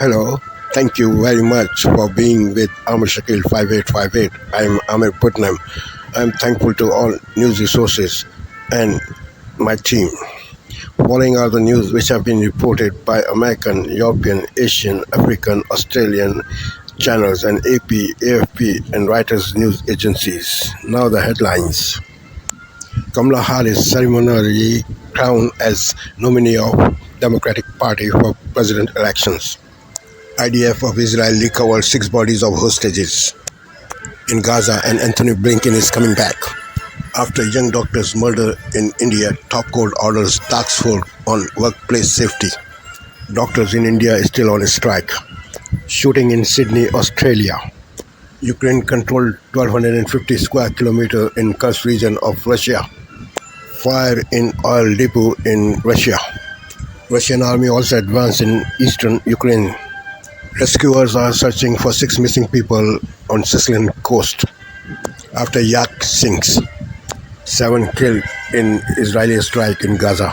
Hello. Thank you very much for being with Amr Shakil 5858. I'm Amir Putnam. I'm thankful to all news resources and my team. Following are the news which have been reported by American, European, Asian, African, Australian channels and AP, AFP and Reuters news agencies. Now the headlines. Kamala Harris ceremonially crowned as nominee of Democratic Party for president elections. IDF of Israel recovered 6 bodies of hostages in Gaza, and Anthony Blinken is coming back. After young doctor's murder in India, top court orders task force on workplace safety. Doctors in India are still on strike. Shooting in Sydney, Australia. Ukraine controlled 1,250 square kilometers in Kursk region of Russia. Fire in oil depot in Russia. Russian army also advanced in eastern Ukraine. Rescuers are searching for 6 missing people on Sicilian coast after yacht sinks. 7 killed in Israeli strike in Gaza.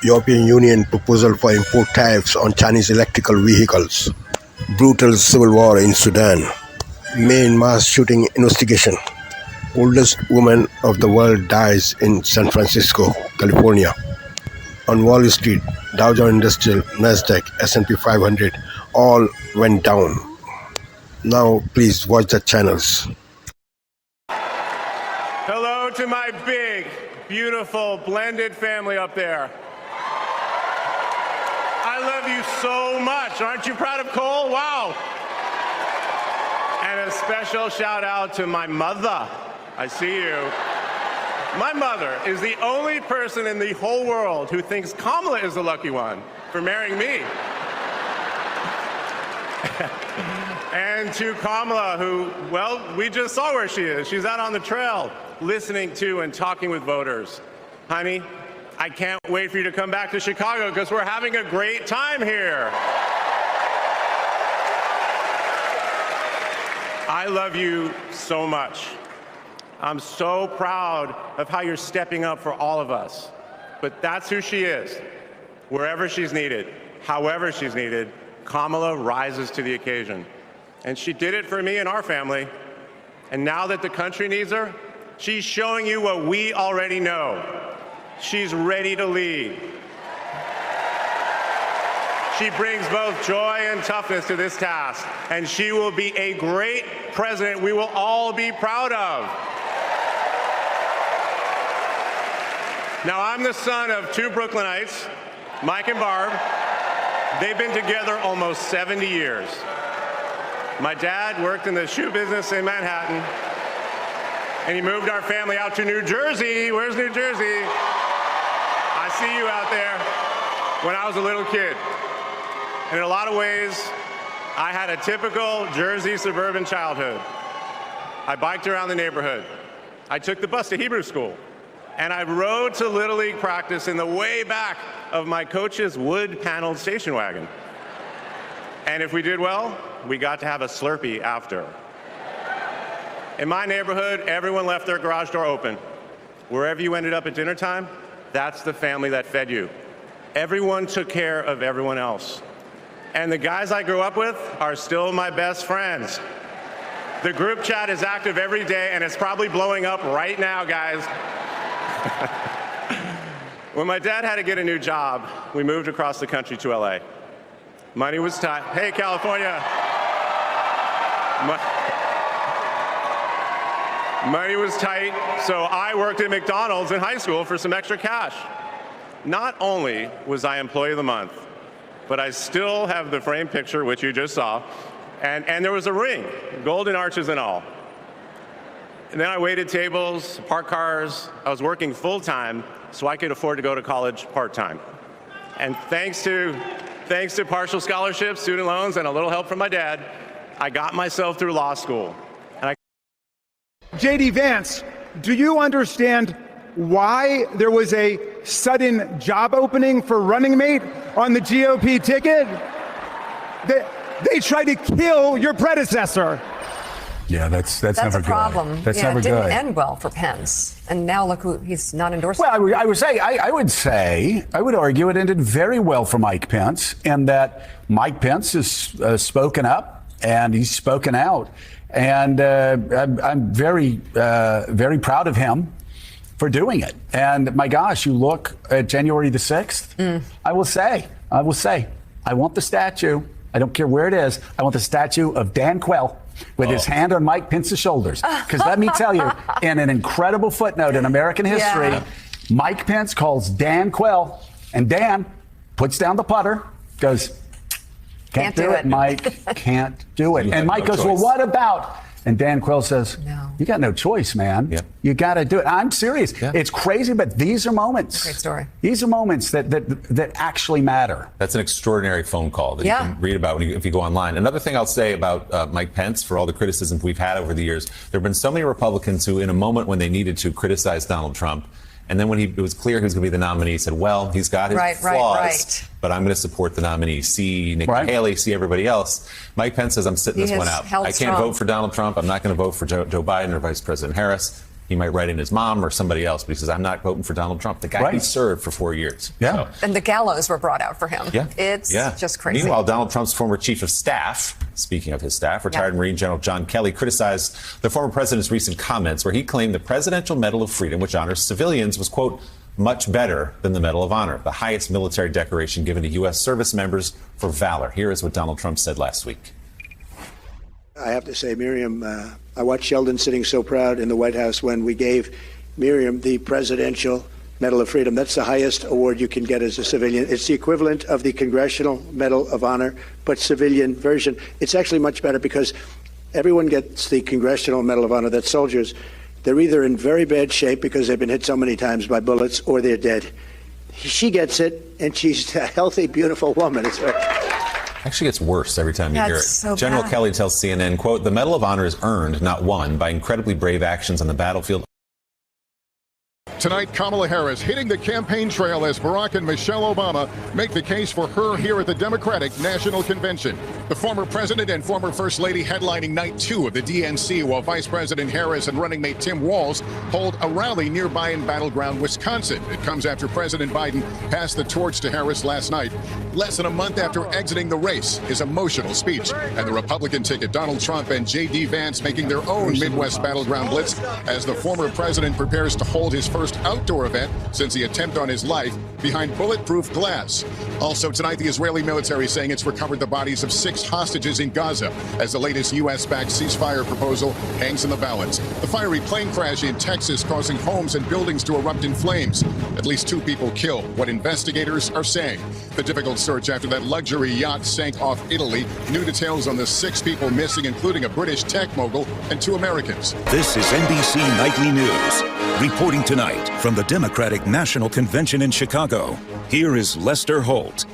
European Union proposal for import tariffs on Chinese electrical vehicles. Brutal civil war in Sudan. Main mass shooting investigation. Oldest woman of the world dies in San Francisco, California. On Wall Street, Dow Jones Industrial, Nasdaq, S&P 500 all went down. Now please watch the channels. Hello to my big, beautiful, blended family up there. I love you so much. Aren't you proud of Cole? Wow. And a special shout out to my mother. I see you. My mother is the only person in the whole world who thinks Kamala is the lucky one for marrying me. And to Kamala, who, well, we just saw where she is. She's out on the trail listening to and talking with voters. Honey, I can't wait for you to come back to Chicago because we're having a great time here. I love you so much. I'm so proud of how you're stepping up for all of us. But that's who she is. Wherever she's needed, however she's needed, Kamala rises to the occasion. And she did it for me and our family. And now that the country needs her, she's showing you what we already know. She's ready to lead. She brings both joy and toughness to this task, and she will be a great president we will all be proud of. Now, I'm the son of 2 Brooklynites, Mike and Barb. They've been together almost 70 years. My dad worked in the shoe business in Manhattan, and he moved our family out to New Jersey. Where's New Jersey? I see you out there. When I was a little kid. And in a lot of ways, I had a typical Jersey suburban childhood. I biked around the neighborhood. I took the bus to Hebrew school. And I rode to Little League practice in the way back of my coach's wood-paneled station wagon. And if we did well, we got to have a Slurpee after. In my neighborhood, everyone left their garage door open. Wherever you ended up at dinner time, that's the family that fed you. Everyone took care of everyone else. And the guys I grew up with are still my best friends. The group chat is active every day, and it's probably blowing up right now, guys. When my dad had to get a new job, we moved across the country to LA. Money was tight. Hey, California. Money was tight, so I worked at McDonald's in high school for some extra cash. Not only was I Employee of the Month, but I still have the framed picture, which you just saw, and there was a ring, golden arches and all. And then I waited tables, parked cars. I was working full-time so I could afford to go to college part-time. And thanks to partial scholarships, student loans, and a little help from my dad, I got myself through law school. J.D. Vance, do you understand why there was a sudden job opening for running mate on the GOP ticket? They tried to kill your predecessor. Yeah, that's never a good. problem. That's yeah, never it didn't good. end well for Pence. And now look who he's not endorsing. Well, I would argue it ended very well for Mike Pence, in that Mike Pence has spoken up and he's spoken out. And I'm very proud of him for doing it. And my gosh, you look at January the 6th, I will say, I want the statue. I don't care where it is. I want the statue of Dan Quayle with his hand on Mike Pence's shoulders. Because let me tell you, in an incredible footnote in American history, Mike Pence calls Dan Quayle, and Dan puts down the putter, goes, can't do it, Mike, can't do it. And Mike goes, well, what about? And Dan Quayle says, no. You got no choice, man. Yep. You got to do it. I'm serious. Yeah. It's crazy, but these are moments. Great story. These are moments that actually matter. That's an extraordinary phone call that you can read about if you go online. Another thing I'll say about Mike Pence, for all the criticism we've had over the years, there have been so many Republicans who, in a moment when they needed to, criticize Donald Trump. And then when it was clear he was going to be the nominee, he said, well, he's got his flaws, but I'm going to support the nominee. See Nikki Haley, see everybody else. Mike Pence says, I'm sitting this one out. I can't vote for Donald Trump. I'm not going to vote for Joe Biden or Vice President Harris. He might write in his mom or somebody else, but he says, I'm not voting for Donald Trump, the guy he served for 4 years. Yeah. So. And the gallows were brought out for him. Yeah. It's just crazy. Meanwhile, Donald Trump's former chief of staff, speaking of his staff, retired Marine General John Kelly, criticized the former president's recent comments where he claimed the Presidential Medal of Freedom, which honors civilians, was, quote, much better than the Medal of Honor, the highest military decoration given to U.S. service members for valor. Here is what Donald Trump said last week. I have to say, Miriam, I watched Sheldon sitting so proud in the White House when we gave Miriam the Presidential Medal of Freedom. That's the highest award you can get as a civilian. It's the equivalent of the Congressional Medal of Honor, but civilian version. It's actually much better because everyone gets the Congressional Medal of Honor. That's soldiers. They're either in very bad shape because they've been hit so many times by bullets, or they're dead. She gets it, and she's a healthy, beautiful woman. It's actually gets worse every time you hear it. So General bad. Kelly tells CNN, quote, the Medal of Honor is earned, not won, by incredibly brave actions on the battlefield. Tonight, Kamala Harris hitting the campaign trail as Barack and Michelle Obama make the case for her here at the Democratic National Convention. The former president and former first lady headlining night 2 of the DNC, while Vice President Harris and running mate Tim Walz hold a rally nearby in battleground Wisconsin. It comes after President Biden passed the torch to Harris last night, less than a month after exiting the race. His emotional speech, and the Republican ticket, Donald Trump and J.D. Vance making their own Midwest battleground blitz as the former president prepares to hold his first outdoor event since the attempt on his life behind bulletproof glass. Also tonight, the Israeli military saying it's recovered the bodies of 6 hostages in Gaza as the latest U.S.-backed ceasefire proposal hangs in the balance. The fiery plane crash in Texas causing homes and buildings to erupt in flames. At least 2 people killed, what investigators are saying. The difficult search after that luxury yacht sank off Italy. New details on the 6 people missing, including a British tech mogul and 2 Americans. This is NBC Nightly News. Reporting tonight from the Democratic National Convention in Chicago, here is Lester Holt.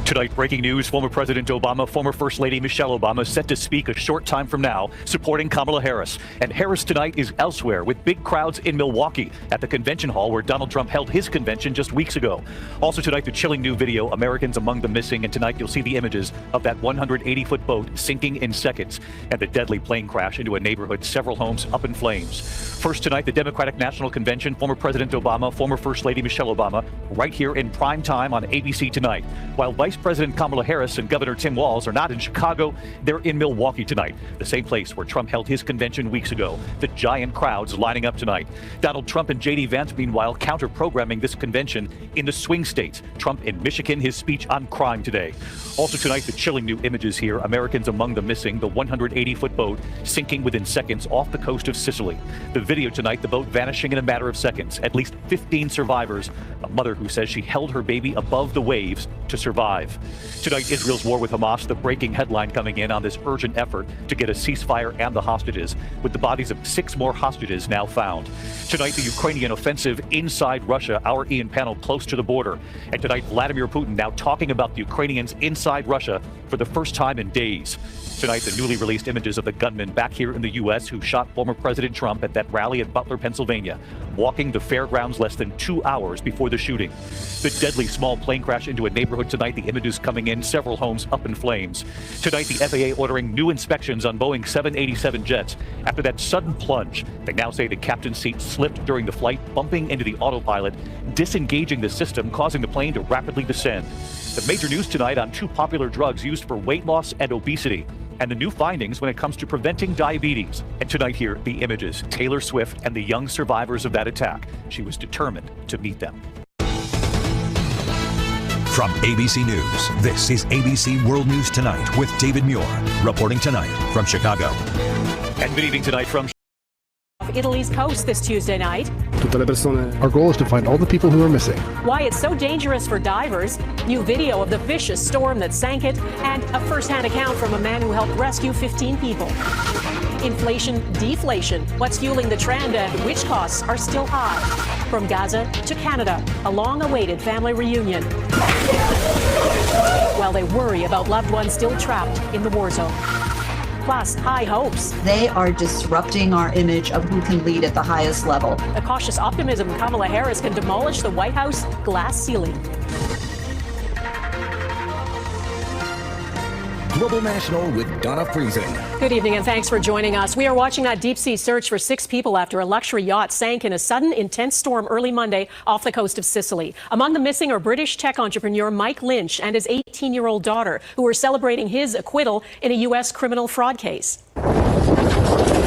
Tonight, breaking news, former President Obama, former First Lady Michelle Obama set to speak a short time from now, supporting Kamala Harris. And Harris tonight is elsewhere with big crowds in Milwaukee at the convention hall where Donald Trump held his convention just weeks ago. Also tonight, the chilling new video, Americans Among the Missing. And tonight, you'll see the images of that 180-foot boat sinking in seconds and the deadly plane crash into a neighborhood, several homes up in flames. First tonight, the Democratic National Convention, former President Obama, former First Lady Michelle Obama, right here in prime time on ABC tonight. While Vice President Kamala Harris and Governor Tim Walz are not in Chicago, they're in Milwaukee tonight, the same place where Trump held his convention weeks ago. The giant crowds lining up tonight. Donald Trump and J.D. Vance, meanwhile, counter-programming this convention in the swing states. Trump in Michigan, his speech on crime today. Also tonight, the chilling new images here, Americans Among the Missing, the 180-foot boat sinking within seconds off the coast of Sicily. The video tonight, the boat vanishing in a matter of seconds. At least 15 survivors. A mother who says she held her baby above the waves to survive. Tonight, Israel's war with Hamas, the breaking headline coming in on this urgent effort to get a ceasefire and the hostages, with the bodies of 6 more hostages now found. Tonight, the Ukrainian offensive inside Russia, our Ian panel close to the border. And tonight, Vladimir Putin now talking about the Ukrainians inside Russia for the first time in days. Tonight, the newly released images of the gunman back here in the U.S. who shot former President Trump at that rally in Butler, Pennsylvania, walking the fairgrounds less than 2 hours before the shooting. The deadly small plane crash into a neighborhood tonight, the images coming in, several homes up in flames. Tonight, the FAA ordering new inspections on Boeing 787 jets after that sudden plunge. They now say the captain's seat slipped during the flight, bumping into the autopilot, disengaging the system, causing the plane to rapidly descend. The major news tonight on 2 popular drugs used for weight loss and obesity, and the new findings when it comes to preventing diabetes. And tonight here, the images, Taylor Swift and the young survivors of that attack. She was determined to meet them. From ABC News, this is ABC World News Tonight with David Muir, reporting tonight from Chicago. And good evening tonight from Italy's coast this Tuesday night. Our goal is to find all the people who are missing. Why it's so dangerous for divers, new video of the vicious storm that sank it, and a first-hand account from a man who helped rescue 15 people. Inflation, deflation, what's fueling the trend and which costs are still high. From Gaza to Canada, a long-awaited family reunion. While they worry about loved ones still trapped in the war zone. Plus, high hopes. They are disrupting our image of who can lead at the highest level. A cautious optimism Kamala Harris can demolish the White House glass ceiling. Global National with Donna Friesen. Good evening and thanks for joining us. We are watching that deep-sea search for 6 people after a luxury yacht sank in a sudden, intense storm early Monday off the coast of Sicily. Among the missing are British tech entrepreneur Mike Lynch and his 18-year-old daughter, who were celebrating his acquittal in a U.S. criminal fraud case.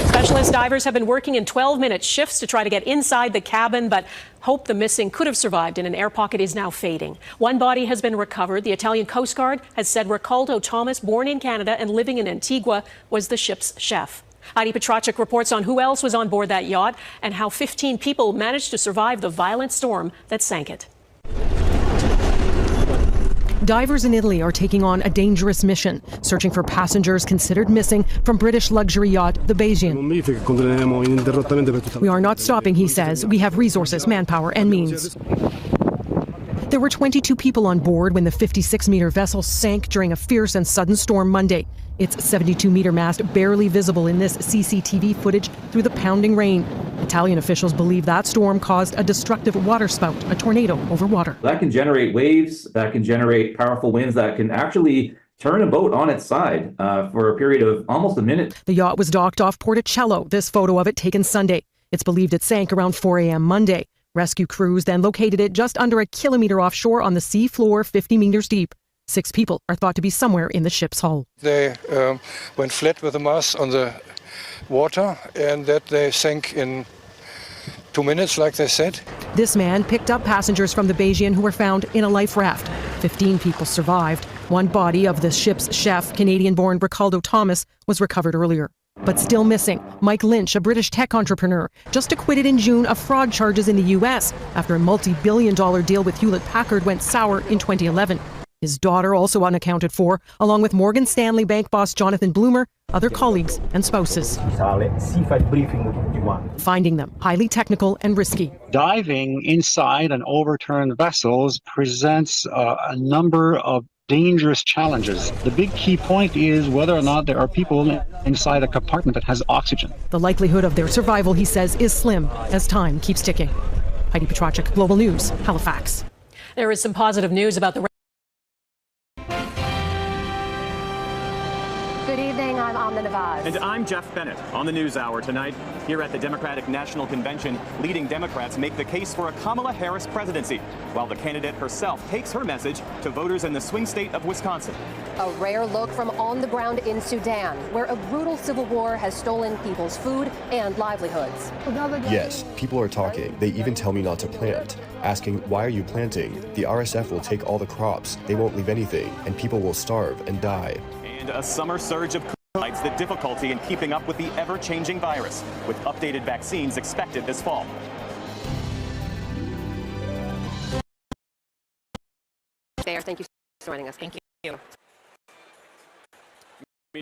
Specialist divers have been working in 12-minute shifts to try to get inside the cabin, but hope the missing could have survived in an air pocket is now fading. One body has been recovered. The Italian Coast Guard has said Ricaldo Thomas, born in Canada and living in Antigua, was the ship's chef. Heidi Petracek reports on who else was on board that yacht and how 15 people managed to survive the violent storm that sank it. Divers in Italy are taking on a dangerous mission, searching for passengers considered missing from British luxury yacht, the Bayesian. We are not stopping, he says. We have resources, manpower, and means. There were 22 people on board when the 56-meter vessel sank during a fierce and sudden storm Monday. Its 72-meter mast barely visible in this CCTV footage through the pounding rain. Italian officials believe that storm caused a destructive waterspout, a tornado over water. That can generate waves, that can generate powerful winds, that can actually turn a boat on its side for a period of almost a minute. The yacht was docked off Porticello, this photo of it taken Sunday. It's believed it sank around 4 a.m. Monday. Rescue crews then located it just under a kilometer offshore on the sea floor, 50 meters deep. 6 people are thought to be somewhere in the ship's hull. They went flat with the mass on the water, and that they sank in 2 minutes, like they said. This man picked up passengers from the Bayesian who were found in a life raft. 15 people survived. One body of the ship's chef, Canadian-born Ricaldo Thomas, was recovered earlier. But still missing, Mike Lynch, a British tech entrepreneur, just acquitted in June of fraud charges in the U.S. after a multi-billion-dollar deal with Hewlett-Packard went sour in 2011. His daughter also unaccounted for, along with Morgan Stanley bank boss Jonathan Bloomer, other colleagues and spouses. Finding them highly technical and risky. Diving inside an overturned vessels presents a number of dangerous challenges. The big key point is whether or not there are people inside a compartment that has oxygen. The likelihood of their survival, he says, is slim as time keeps ticking. Heidi Petracek, Global News, Halifax. There is some positive news about the... Good evening, I'm Amna Nawaz. And I'm Jeff Bennett. On the News Hour tonight, here at the Democratic National Convention, leading Democrats make the case for a Kamala Harris presidency, while the candidate herself takes her message to voters in the swing state of Wisconsin. A rare look from on the ground in Sudan, where a brutal civil war has stolen people's food and livelihoods. Yes, people are talking. They even tell me not to plant, asking, why are you planting? The RSF will take all the crops. They won't leave anything, and people will starve and die. And a summer surge of highlights the difficulty in keeping up with the ever-changing virus, with updated vaccines expected this fall. There, thank you for joining us. Thank you.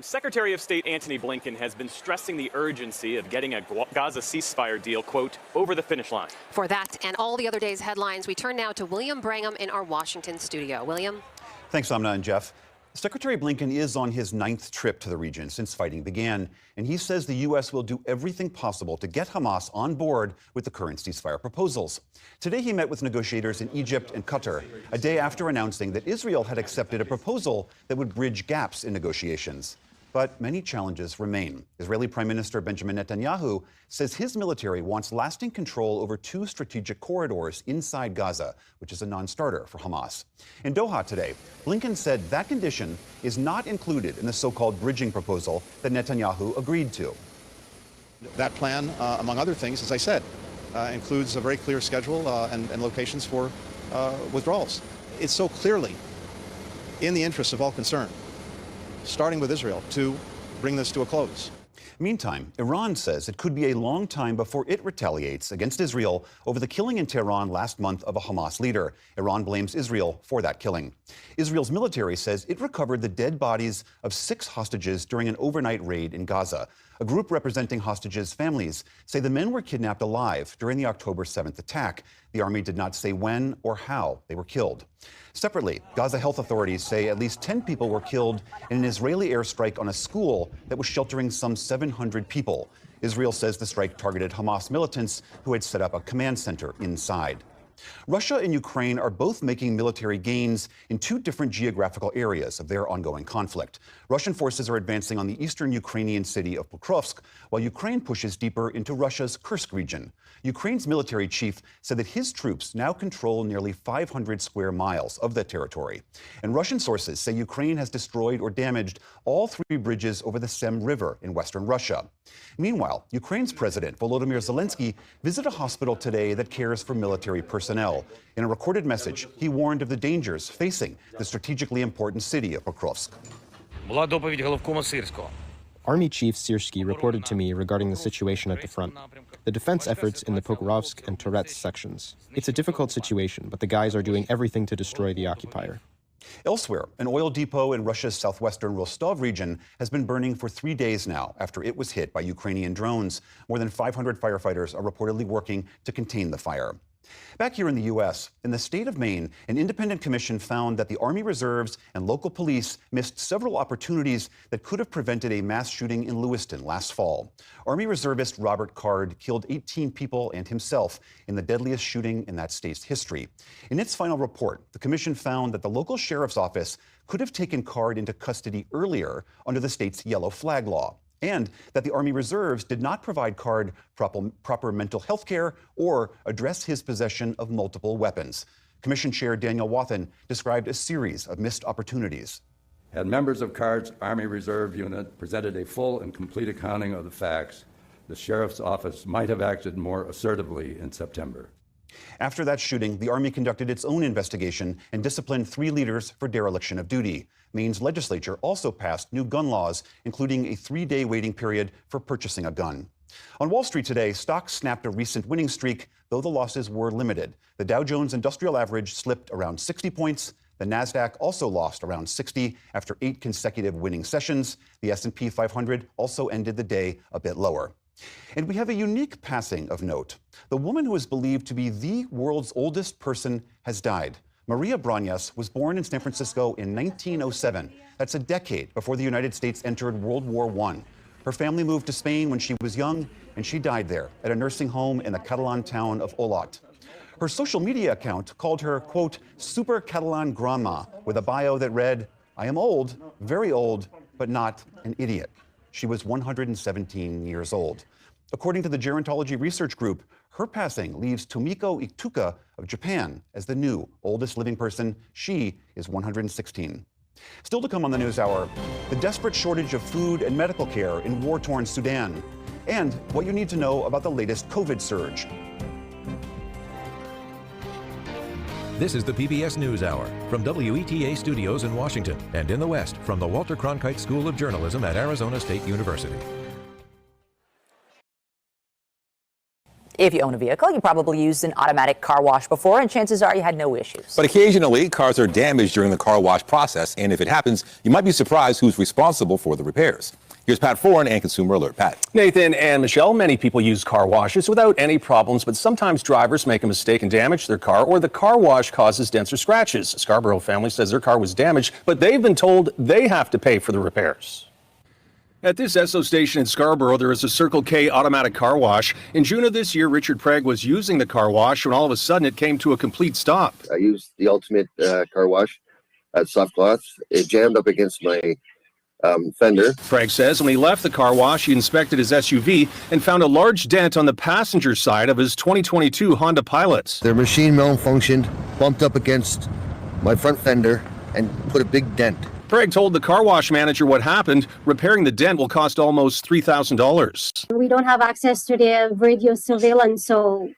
Secretary of State Antony Blinken has been stressing the urgency of getting a Gaza ceasefire deal, quote, over the finish line. For that and all the other day's headlines, we turn now to William Brangham in our Washington studio. William? Thanks, Amna and Jeff. Secretary Blinken is on his 9th trip to the region since fighting began, and he says the U.S. will do everything possible to get Hamas on board with the current ceasefire proposals. Today he met with negotiators in Egypt and Qatar, a day after announcing that Israel had accepted a proposal that would bridge gaps in negotiations. But many challenges remain. Israeli Prime Minister Benjamin Netanyahu says his military wants lasting control over 2 strategic corridors inside Gaza, which is a non-starter for Hamas. In Doha today, Blinken said that condition is not included in the so-called bridging proposal that Netanyahu agreed to. That plan, among other things, as I said, includes a very clear schedule and locations for withdrawals. It's so clearly in the interests of all concerned, starting with Israel, to bring this to a close. Meantime, Iran says it could be a long time before it retaliates against Israel over the killing in Tehran last month of a Hamas leader. Iran blames Israel for that killing. Israel's military says it recovered the dead bodies of 6 hostages during an overnight raid in Gaza. A group representing hostages' families say the men were kidnapped alive during the October 7th attack. The army did not say when or how they were killed. Separately, Gaza health authorities say at least 10 people were killed in an Israeli airstrike on a school that was sheltering some 700 people. Israel says the strike targeted Hamas militants who had set up a command center inside. Russia and Ukraine are both making military gains in 2 different geographical areas of their ongoing conflict. Russian forces are advancing on the eastern Ukrainian city of Pokrovsk, while Ukraine pushes deeper into Russia's Kursk region. Ukraine's military chief said that his troops now control nearly 500 square miles of that territory. And Russian sources say Ukraine has destroyed or damaged all 3 bridges over the Sem River in western Russia. Meanwhile, Ukraine's President Volodymyr Zelensky visited a hospital today that cares for military personnel. In a recorded message, he warned of the dangers facing the strategically important city of Pokrovsk. Army Chief Syrskyi reported to me regarding the situation at the front, the defense efforts in the Pokrovsk and Torets sections. It's a difficult situation, but the guys are doing everything to destroy the occupier. Elsewhere, an oil depot in Russia's southwestern Rostov region has been burning for 3 days now after it was hit by Ukrainian drones. More than 500 firefighters are reportedly working to contain the fire. Back here in the U.S., in the state of Maine, an independent commission found that the Army Reserves and local police missed several opportunities that could have prevented a mass shooting in Lewiston last fall. Army Reservist Robert Card killed 18 people and himself in the deadliest shooting in that state's history. In its final report, the commission found that the local sheriff's office could have taken Card into custody earlier under the state's yellow flag law, and that the Army Reserves did not provide Card proper mental health care or address his possession of multiple weapons. Commission Chair Daniel Wathen described a series of missed opportunities. Had members of Card's Army Reserve unit presented a full and complete accounting of the facts, the Sheriff's Office might have acted more assertively in September. After that shooting, the Army conducted its own investigation and disciplined 3 leaders for dereliction of duty. Maine's legislature also passed new gun laws, including a 3-day waiting period for purchasing a gun. On Wall Street today, stocks snapped a recent winning streak, though the losses were limited. The Dow Jones Industrial Average slipped around 60 points. The Nasdaq also lost around 60 after 8 consecutive winning sessions. The S&P 500 also ended the day a bit lower. And we have a unique passing of note. The woman who is believed to be the world's oldest person has died. Maria Brañas was born in San Francisco in 1907. That's a decade before the United States entered World War I. Her family moved to Spain when she was young, and she died there at a nursing home in the Catalan town of Olot. Her social media account called her, quote, super Catalan grandma, with a bio that read, I am old, very old, but not an idiot. She was 117 years old. According to the Gerontology Research Group, her passing leaves Tomiko Ituka of Japan as the new oldest living person. She is 116. Still to come on the News Hour, the desperate shortage of food and medical care in war-torn Sudan, and what you need to know about the latest COVID surge. This is the PBS NewsHour from WETA Studios in Washington and in the West from the Walter Cronkite School of Journalism at Arizona State University. If you own a vehicle, you probably used an automatic car wash before, and chances are you had no issues. But occasionally, cars are damaged during the car wash process, and if it happens, you might be surprised who's responsible for the repairs. Here's Pat Foran and Consumer Alert. Pat. Nathan and Michelle, many people use car washes without any problems, but sometimes drivers make a mistake and damage their car, or the car wash causes dents or scratches. A Scarborough family says their car was damaged, but they've been told they have to pay for the repairs. At this Esso station in Scarborough, there is a Circle K automatic car wash. In June of this year, Richard Prague was using the car wash when all of a sudden it came to a complete stop. I used the ultimate car wash at soft cloth. It jammed up against my fender. Prague says when he left the car wash, he inspected his SUV and found a large dent on the passenger side of his 2022 Honda Pilot. Their machine malfunctioned, bumped up against my front fender, and put a big dent. Prague told the car wash manager what happened. Repairing the dent will cost almost $3,000. We don't have access to the video surveillance, so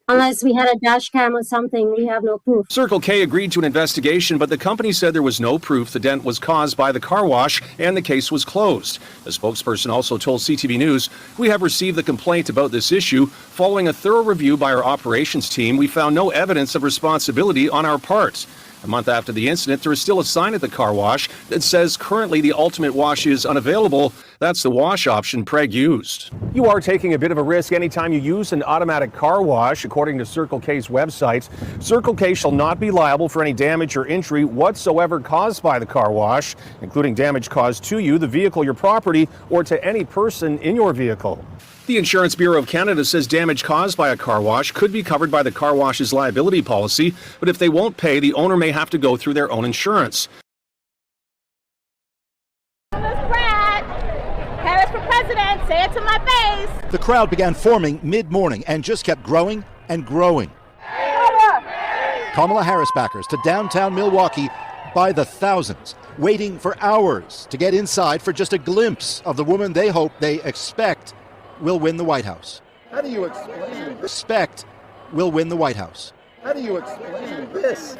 unless we had a dash cam or something, we have no proof. Circle K agreed to an investigation, but the company said there was no proof the dent was caused by the car wash and the case was closed. The spokesperson also told CTV News, "We have received the complaint about this issue. Following a thorough review by our operations team, we found no evidence of responsibility on our part." A month after the incident, there is still a sign at the car wash that says currently the ultimate wash is unavailable. That's the wash option Prague used. You are taking a bit of a risk anytime you use an automatic car wash, according to Circle K's website. Circle K shall not be liable for any damage or injury whatsoever caused by the car wash, including damage caused to you, the vehicle, your property, or to any person in your vehicle. The Insurance Bureau of Canada says damage caused by a car wash could be covered by the car wash's liability policy, but if they won't pay, the owner may have to go through their own insurance. Harris for president, say it to my face. The crowd began forming mid-morning and just kept growing and growing. Kamala Harris backers to downtown Milwaukee by the thousands, waiting for hours to get inside for just a glimpse of the woman they hope, they expect will win the White House. How do you explain Expect will win the White House. How do you explain this?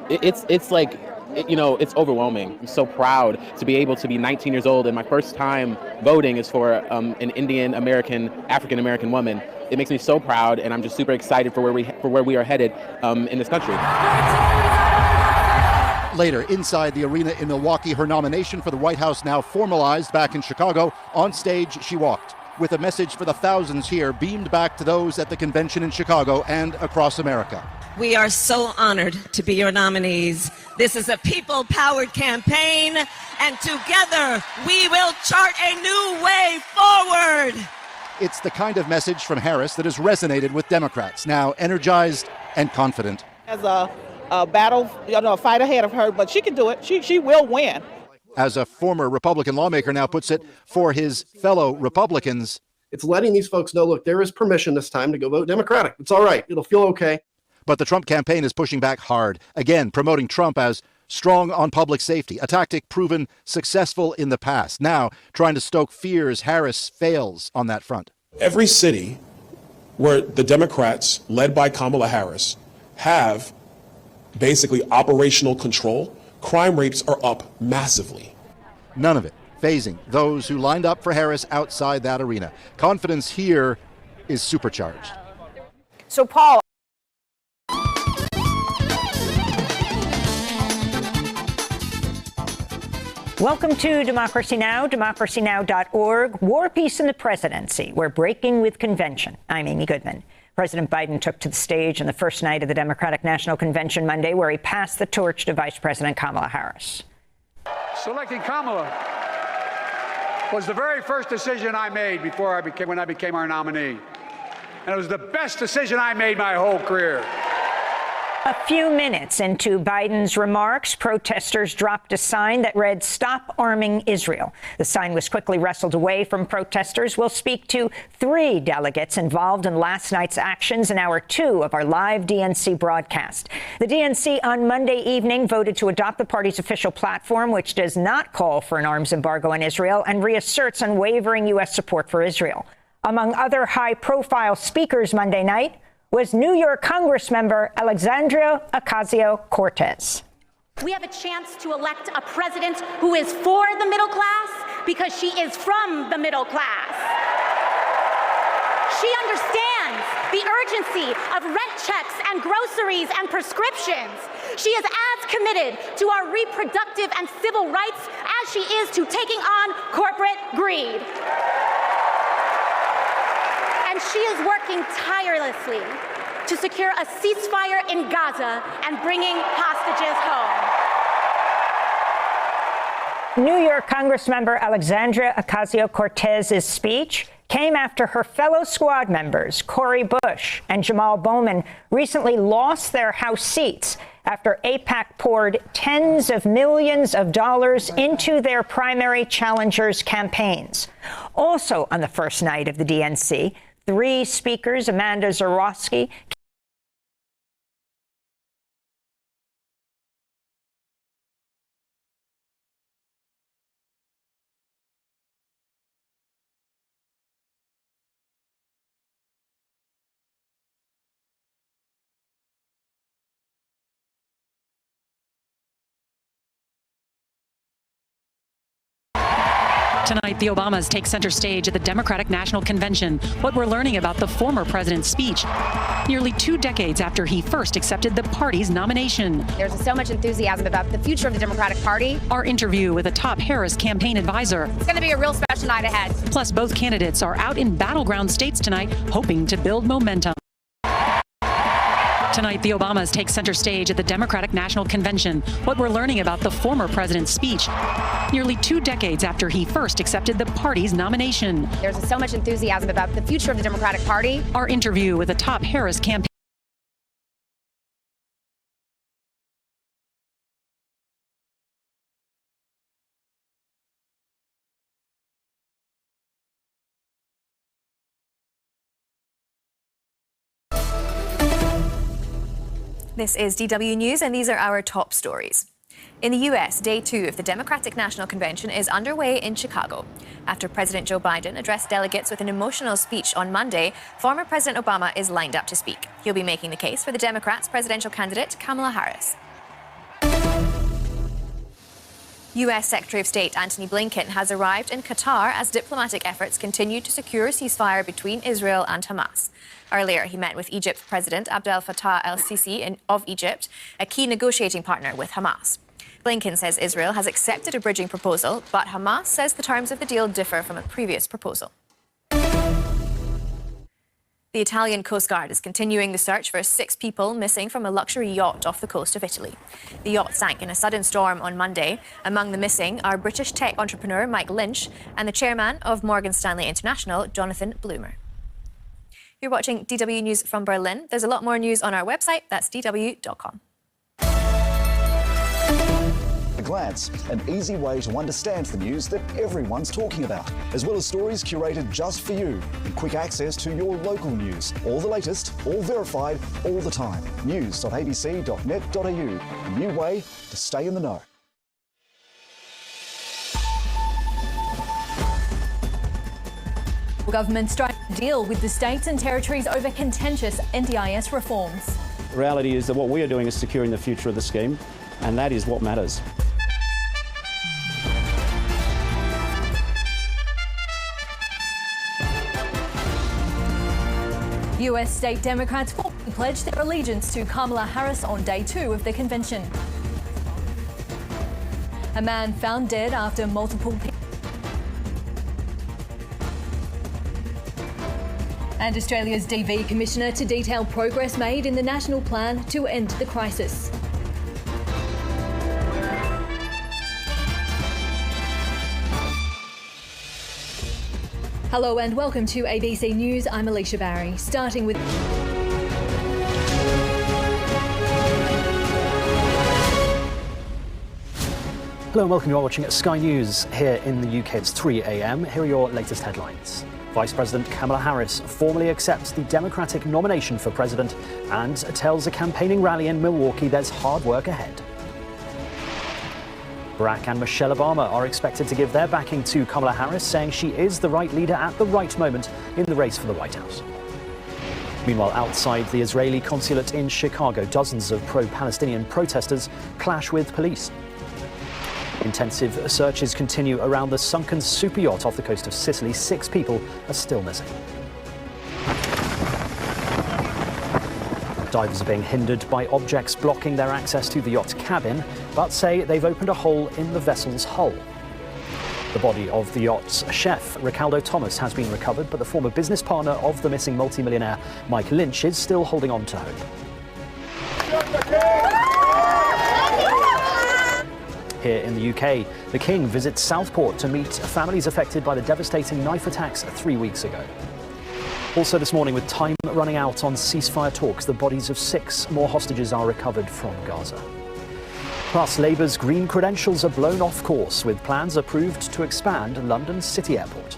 It's like, you know, it's overwhelming. I'm so proud to be able to be 19 years old, and my first time voting is for an Indian American, African American woman. It makes me so proud, and I'm just super excited for where we are headed in this country. Later, inside the arena in Milwaukee, her nomination for the White House now formalized. Back in Chicago, on stage she walked with a message for the thousands here, beamed back to those at the convention in Chicago and across America. We are so honored to be your nominees. This is a people-powered campaign, and together we will chart a new way forward. It's the kind of message from Harris that has resonated with Democrats, now energized and confident. As a battle, a fight ahead of her, but she can do it. She will win. As a former Republican lawmaker now puts it, for his fellow Republicans, it's letting these folks know, look, there is permission this time to go vote Democratic. It's all right. It'll feel okay. But the Trump campaign is pushing back hard, again promoting Trump as strong on public safety, a tactic proven successful in the past. Now trying to stoke fears Harris fails on that front. Every city where the Democrats, led by Kamala Harris, have basically operational control, crime rates are up massively. None of it phasing those who lined up for Harris outside that arena. Confidence here is supercharged. So, Paul. Welcome to Democracy Now!, democracynow.org. War, Peace, and the Presidency. We're breaking with convention. I'm Amy Goodman. President Biden took to the stage on the first night of the Democratic National Convention Monday, where he passed the torch to Vice President Kamala Harris. Selecting Kamala was the very first decision I made when I became our nominee. And it was the best decision I made my whole career. A few minutes into Biden's remarks, protesters dropped a sign that read, "Stop arming Israel." The sign was quickly wrestled away from protesters. We'll speak to 3 delegates involved in last night's actions in Hour 2 of our live DNC broadcast. The DNC on Monday evening voted to adopt the party's official platform, which does not call for an arms embargo on Israel and reasserts unwavering U.S. support for Israel. Among other high-profile speakers Monday night was New York Congressmember Alexandria Ocasio-Cortez. We have a chance to elect a president who is for the middle class because she is from the middle class. She understands the urgency of rent checks and groceries and prescriptions. She is as committed to our reproductive and civil rights as she is to taking on corporate greed. And she is working tirelessly to secure a ceasefire in Gaza and bringing hostages home. New York Congressmember Alexandria Ocasio-Cortez's speech came after her fellow squad members, Cori Bush and Jamal Bowman, recently lost their House seats after AIPAC poured tens of millions of dollars into their primary challengers' campaigns. Also on the first night of the DNC, three speakers, Amanda Zorowski, Tonight, the Obamas take center stage at the Democratic National Convention. What we're learning about the former president's speech, nearly 2 decades after he first accepted the party's nomination. There's so much enthusiasm about the future of the Democratic Party. Our interview with a top Harris campaign advisor. It's going to be a real special night ahead. Plus, both candidates are out in battleground states tonight, hoping to build momentum. Tonight, the Obamas take center stage at the Democratic National Convention. What we're learning about the former president's speech, nearly 2 decades after he first accepted the party's nomination. There's so much enthusiasm about the future of the Democratic Party. Our interview with a top Harris campaign. This is DW News, and these are our top stories. In the U.S., Day 2 of the Democratic National Convention is underway in Chicago. After President Joe Biden addressed delegates with an emotional speech on Monday, former President Obama is lined up to speak. He'll be making the case for the Democrats' presidential candidate, Kamala Harris. U.S. Secretary of State Antony Blinken has arrived in Qatar as diplomatic efforts continue to secure a ceasefire between Israel and Hamas. Earlier, he met with Egypt's President Abdel Fattah el-Sisi of Egypt, a key negotiating partner with Hamas. Blinken says Israel has accepted a bridging proposal, but Hamas says the terms of the deal differ from a previous proposal. The Italian Coast Guard is continuing the search for 6 people missing from a luxury yacht off the coast of Italy. The yacht sank in a sudden storm on Monday. Among the missing are British tech entrepreneur Mike Lynch and the chairman of Morgan Stanley International, Jonathan Bloomer. You're watching DW News from Berlin. There's a lot more news on our website. That's dw.com. A glance, an easy way to understand the news that everyone's talking about, as well as stories curated just for you, and quick access to your local news. All the latest, all verified, all the time. news.abc.net.au, a new way to stay in the know. Government strike deal with the states and territories over contentious NDIS reforms. The reality is that what we are doing is securing the future of the scheme, and that is what matters. US state Democrats pledged their allegiance to Kamala Harris on Day 2 of the convention. A man found dead after multiple people. And Australia's DV Commissioner to detail progress made in the national plan to end the crisis. Hello and welcome to ABC News. I'm Alicia Barry. Starting with... Hello and welcome. You're watching Sky News here in the UK. It's 3 a.m. Here are your latest headlines. Vice President Kamala Harris formally accepts the Democratic nomination for president and tells a campaigning rally in Milwaukee there's hard work ahead. Barack and Michelle Obama are expected to give their backing to Kamala Harris, saying she is the right leader at the right moment in the race for the White House. Meanwhile, outside the Israeli consulate in Chicago, dozens of pro-Palestinian protesters clash with police. Intensive searches continue around the sunken super yacht off the coast of Sicily. 6 people are still missing. Divers are being hindered by objects blocking their access to the yacht's cabin, but say they've opened a hole in the vessel's hull. The body of the yacht's chef, Ricaldo Thomas, has been recovered, but the former business partner of the missing multimillionaire, Mike Lynch, is still holding on to hope. Here in the UK, the King visits Southport to meet families affected by the devastating knife attacks 3 weeks ago. Also this morning, with time running out on ceasefire talks, the bodies of 6 more hostages are recovered from Gaza. Plus, Labour's green credentials are blown off course, with plans approved to expand London's City Airport.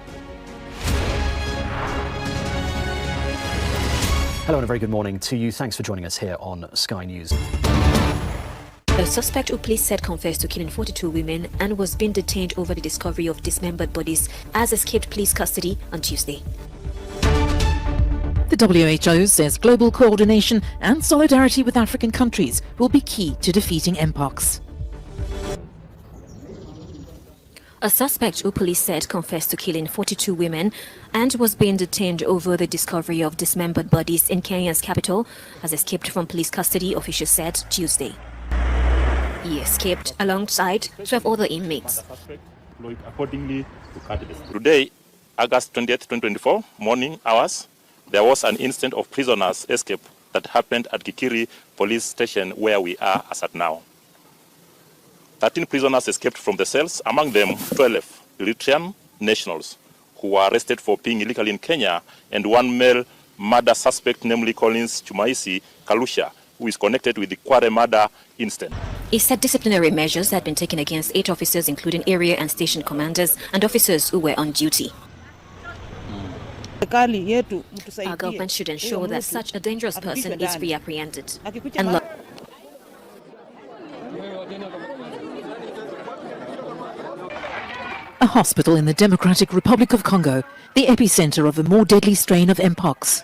Hello and a very good morning to you. Thanks for joining us here on Sky News. A suspect who police said confessed to killing 42 women and was being detained over the discovery of dismembered bodies has escaped police custody on Tuesday. The WHO says global coordination and solidarity with African countries will be key to defeating Mpox. A suspect who police said confessed to killing 42 women and was being detained over the discovery of dismembered bodies in Kenya's capital has escaped from police custody, officials said Tuesday. He escaped alongside 12 other inmates. Today, August 20th, 2024, morning hours, there was an incident of prisoners' escape that happened at Kikiri police station where we are as at now. 13 prisoners escaped from the cells, among them 12 Eritrean nationals who were arrested for being illegally in Kenya, and 1 male murder suspect, namely Collins Chumaisi Kalusha, who is connected with the Kware murder incident. He said disciplinary measures had been taken against 8 officers, including area and station commanders and officers who were on duty. Our government should ensure that such a dangerous person is reapprehended. And A hospital in the Democratic Republic of Congo, the epicenter of a more deadly strain of Mpox.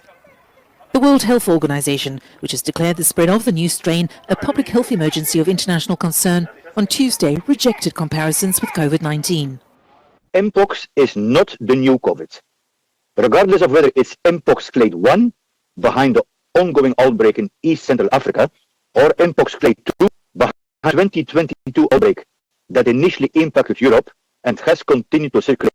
The World Health Organization, which has declared the spread of the new strain a public health emergency of international concern, on Tuesday rejected comparisons with COVID-19. Mpox is not the new COVID. Regardless of whether it's Mpox clade 1, behind the ongoing outbreak in East Central Africa, or Mpox clade 2, behind the 2022 outbreak that initially impacted Europe and has continued to circulate.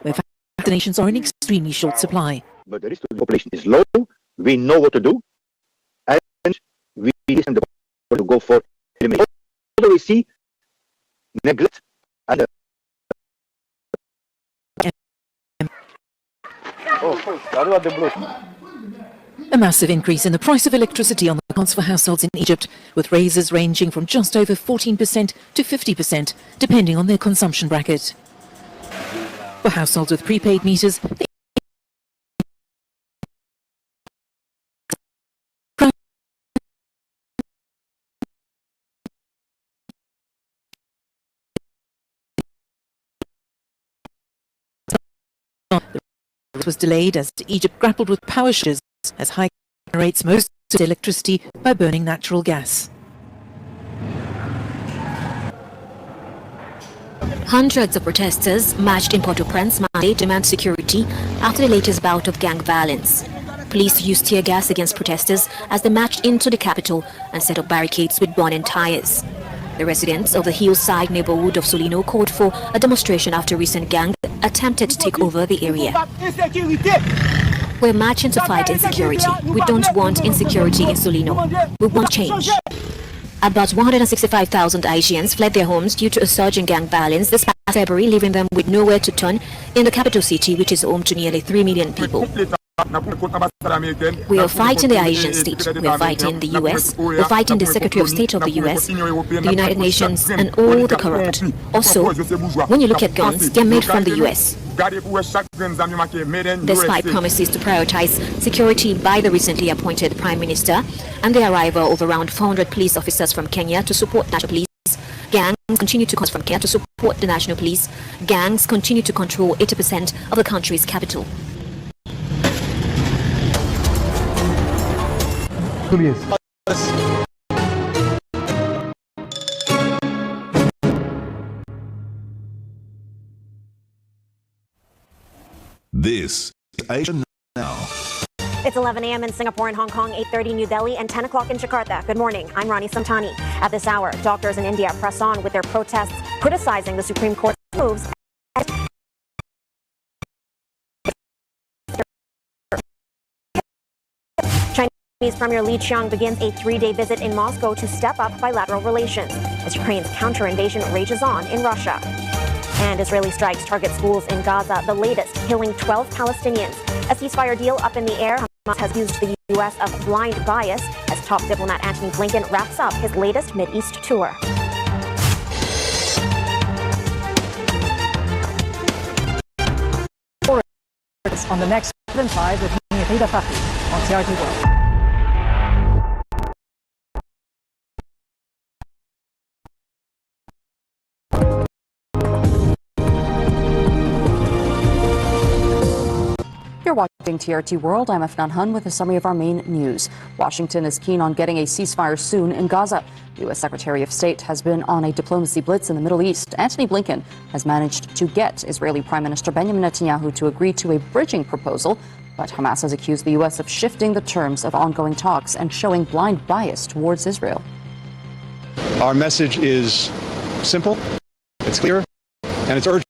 Where vaccinations are in extremely short supply. But the risk to the population is low, we know what to do, and we listen to go for elimination. We see neglect and a massive increase in the price of electricity on the accounts for households in Egypt, with raises ranging from just over 14% to 50%, depending on their consumption bracket. For households with prepaid meters, it was delayed as Egypt grappled with power shortages as high generates most of its electricity by burning natural gas. Hundreds of protesters marched in Port-au-Prince Monday to demand security after the latest bout of gang violence. Police used tear gas against protesters as they marched into the capital and set up barricades with burning tires. The residents of the hillside neighborhood of Solino called for a demonstration after recent gang attempted to take over the area. We're marching to fight insecurity. We don't want insecurity in Solino. We want change. About 165,000 Haitians fled their homes due to a surge in gang violence this past February, leaving them with nowhere to turn in the capital city, which is home to nearly 3 million people. We are fighting the Haitian state, we are fighting the US, we are fighting the Secretary of State of the US, the United Nations, and all the corrupt. Also, when you look at guns, they're made from the US. Despite promises to prioritize security by the recently appointed Prime Minister and the arrival of around 400 police officers from Kenya to support national police, gangs continue to come from Kenya to support the national police. Gangs continue to control 80% of the country's capital. This is Asia Now. It's 11 a.m. in Singapore and Hong Kong, 8:30 New Delhi, and 10 o'clock in Jakarta. Good morning. I'm Rani Samtani. At this hour, doctors in India press on with their protests, criticizing the Supreme Court's moves. Chinese Premier Li Qiang begins a 3-day visit in Moscow to step up bilateral relations as Ukraine's counter-invasion rages on in Russia. And Israeli strikes target schools in Gaza, the latest, killing 12 Palestinians. A ceasefire deal up in the air. Hamas has used the U.S. of blind bias as top diplomat Antony Blinken wraps up his latest Mideast tour. On the next 7-5 with me, Rita Fafi, on TRT World. You're watching TRT World. I'm Afnan Hun with a summary of our main news. Washington is keen on getting a ceasefire soon in Gaza. The U.S. Secretary of State has been on a diplomacy blitz in the Middle East. Antony Blinken has managed to get Israeli Prime Minister Benjamin Netanyahu to agree to a bridging proposal, but Hamas has accused the U.S. of shifting the terms of ongoing talks and showing blind bias towards Israel. Our message is simple, it's clear, and it's urgent.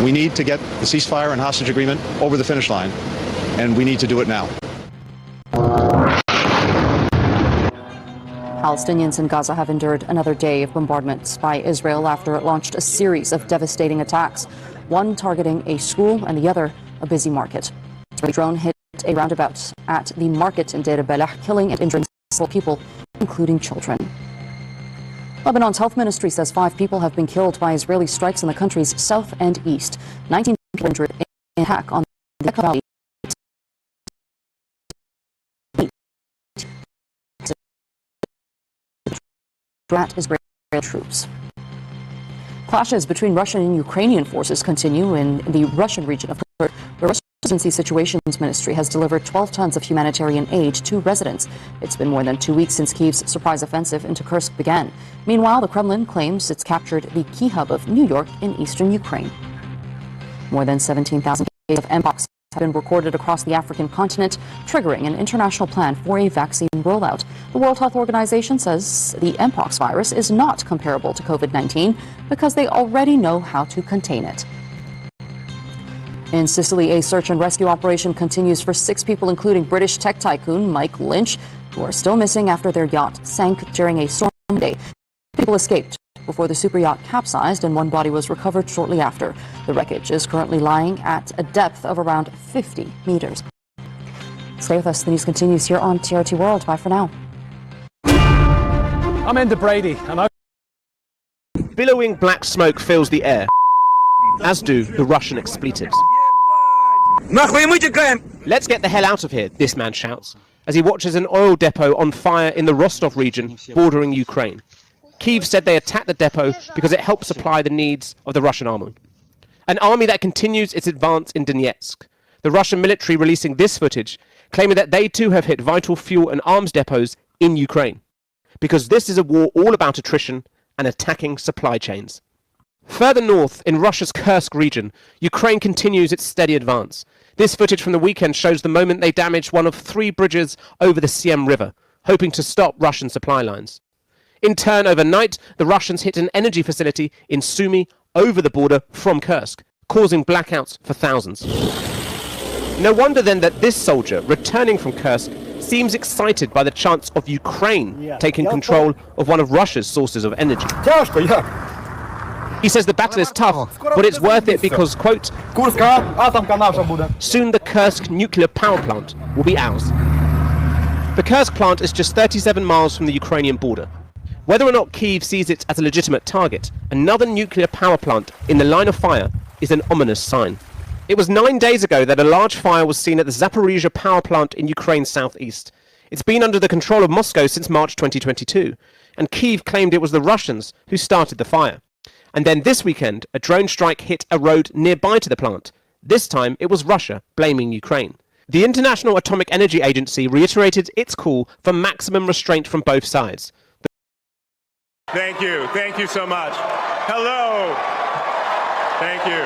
We need to get the ceasefire and hostage agreement over the finish line, and we need to do it now. Palestinians in Gaza have endured another day of bombardments by Israel after it launched a series of devastating attacks, one targeting a school and the other a busy market. A drone hit a roundabout at the market in Deir Belah, killing and injuring several people, including children. Lebanon's health ministry says 5 people have been killed by Israeli strikes in the country's south and east. 19 people injured in an attack on the Bekaa Valley. At Israeli troops. Clashes between Russian and Ukrainian forces continue in the Russian region of Kursk, where Russia's Emergency Situations Ministry has delivered 12 tons of humanitarian aid to residents. It's been more than 2 weeks since Kyiv's surprise offensive into Kursk began. Meanwhile, the Kremlin claims it's captured the key hub of New York in eastern Ukraine. More than 17,000 cases of mpox have been recorded across the African continent, triggering an international plan for a vaccine rollout. The World Health Organization says the mpox virus is not comparable to COVID-19 because they already know how to contain it. In Sicily, a search and rescue operation continues for 6 people, including British tech tycoon Mike Lynch, who are still missing after their yacht sank during a storm day. People escaped before the super yacht capsized, and one body was recovered shortly after. The wreckage is currently lying at a depth of around 50 meters. Stay with us. The news continues here on TRT World. Bye for now. I'm Enda Brady, and billowing black smoke fills the air, as do the Russian expletives. Let's get the hell out of here, this man shouts, as he watches an oil depot on fire in the Rostov region bordering Ukraine. Kyiv said they attacked the depot because it helped supply the needs of the Russian army. An army that continues its advance in Donetsk. The Russian military releasing this footage, claiming that they too have hit vital fuel and arms depots in Ukraine. Because this is a war all about attrition and attacking supply chains. Further north, in Russia's Kursk region, Ukraine continues its steady advance. This footage from the weekend shows the moment they damaged one of 3 bridges over the Siem River, hoping to stop Russian supply lines. In turn, overnight, the Russians hit an energy facility in Sumy over the border from Kursk, causing blackouts for thousands. No wonder then that this soldier, returning from Kursk, seems excited by the chance of Ukraine taking control of one of Russia's sources of energy. He says the battle is tough, but it's worth it because, quote, soon the Kursk nuclear power plant will be ours. The Kursk plant is just 37 miles from the Ukrainian border. Whether or not Kyiv sees it as a legitimate target, another nuclear power plant in the line of fire is an ominous sign. It was 9 days ago that a large fire was seen at the Zaporizhzhia power plant in Ukraine's southeast. It's been under the control of Moscow since March 2022, and Kyiv claimed it was the Russians who started the fire. And then this weekend, a drone strike hit a road nearby to the plant. This time, it was Russia blaming Ukraine. The International Atomic Energy Agency reiterated its call for maximum restraint from both sides. Thank you so much. Hello. Thank you.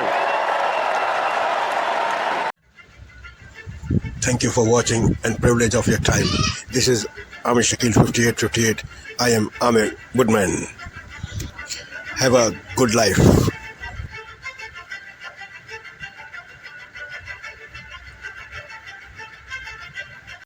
Thank you for watching and privilege of your time. This is Amir Shakil 5858. I am Amir Woodman. Have a good life.